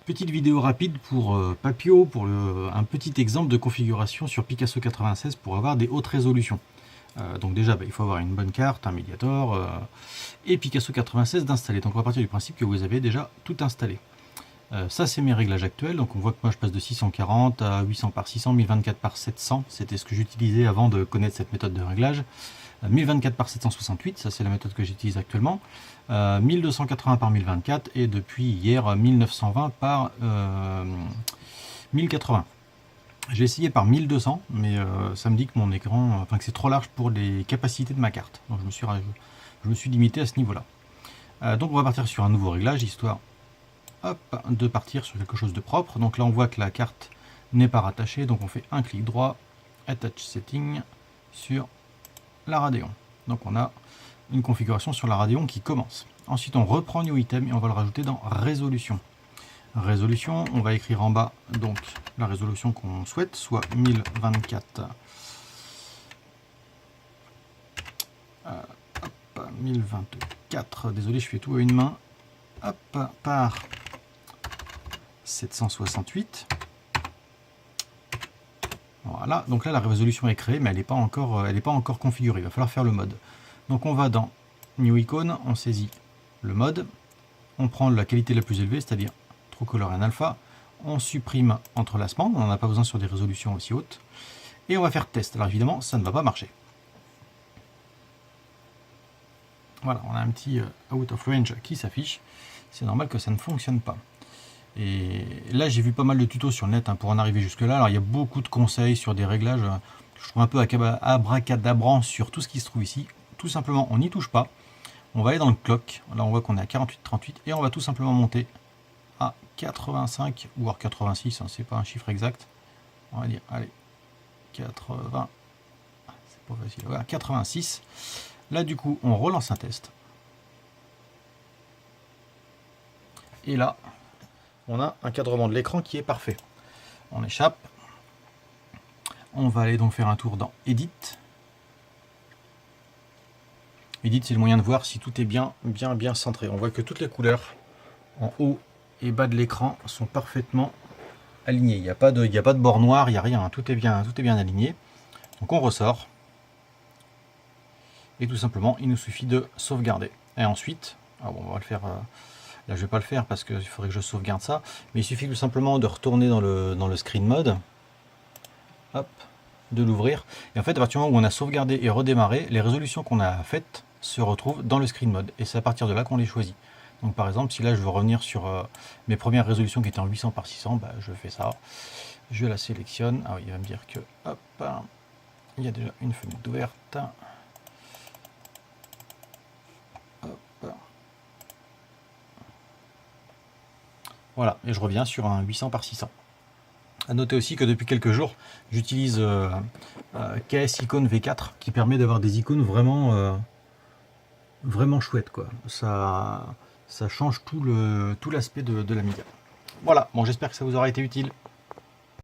Petite vidéo rapide pour Papio, pour un petit exemple de configuration sur Picasso 96 pour avoir des hautes résolutions. Donc déjà, il faut avoir une bonne carte, un Mediator et Picasso 96 d'installer. Donc on va partir du principe que vous avez déjà tout installé. Ça c'est mes réglages actuels, donc on voit que moi je passe de 640 à 800 par 600, 1024 par 700, c'était ce que j'utilisais avant de connaître cette méthode de réglage. 1024 par 768, ça c'est la méthode que j'utilise actuellement, 1280 par 1024 et depuis hier 1920 par 1080. J'ai essayé par 1200 mais ça me dit que mon écran, que c'est trop large pour les capacités de ma carte, donc je me suis limité à ce niveau là. Donc on va partir sur un nouveau réglage histoire de partir sur quelque chose de propre. Donc là on voit que la carte n'est pas rattachée, donc on fait un clic droit, Attach Setting sur la Radeon. Donc on a une configuration sur la Radeon qui commence. Ensuite on reprend New Item et on va le rajouter dans Résolution. Résolution, on va écrire en bas donc la résolution qu'on souhaite, soit 1024 1024, désolé je fais tout à une main, par 768. Voilà, donc là la résolution est créée mais elle n'est pas encore configurée, il va falloir faire le mode. Donc on va dans New Icon, on saisit le mode, on prend la qualité la plus élevée, c'est-à-dire True Color and Alpha, on supprime entrelacement, on n'en a pas besoin sur des résolutions aussi hautes, et on va faire test. Alors évidemment ça ne va pas marcher. Voilà, on a un petit out of range qui s'affiche, c'est normal que ça ne fonctionne pas. Et là j'ai vu pas mal de tutos sur le net pour en arriver jusque là. Alors il y a beaucoup de conseils sur des réglages, je trouve un peu abracadabrant sur tout ce qui se trouve ici. Tout simplement on n'y touche pas, on va aller dans le clock, là on voit qu'on est à 48-38 et on va tout simplement monter à 85 ou à 86, c'est pas un chiffre exact, on va dire allez 80, c'est pas facile, voilà 86. Là du coup on relance un test et là on a un cadrement de l'écran qui est parfait. On échappe. On va aller donc faire un tour dans Edit. Edit, c'est le moyen de voir si tout est bien centré. On voit que toutes les couleurs en haut et bas de l'écran sont parfaitement alignées. Il n'y a pas de bord noir, il n'y a rien. Tout est bien aligné. Donc on ressort. Et tout simplement, il nous suffit de sauvegarder. Et ensuite, on va le faire... Là, je vais pas le faire parce qu'il faudrait que je sauvegarde ça. Mais il suffit tout simplement de retourner dans le screen mode. Hop, de l'ouvrir. Et en fait, à partir du moment où on a sauvegardé et redémarré, les résolutions qu'on a faites se retrouvent dans le screen mode. Et c'est à partir de là qu'on les choisit. Donc par exemple, si là je veux revenir sur mes premières résolutions qui étaient en 800 par 600, je fais ça. Je la sélectionne. Ah oui, il va me dire que, hop, il y a déjà une fenêtre ouverte. Voilà, et je reviens sur un 800 par 600. A noter aussi que depuis quelques jours, j'utilise KS Icon V4 qui permet d'avoir des icônes vraiment chouettes, quoi. Ça change tout l'aspect de l'Amiga. Voilà, bon, j'espère que ça vous aura été utile.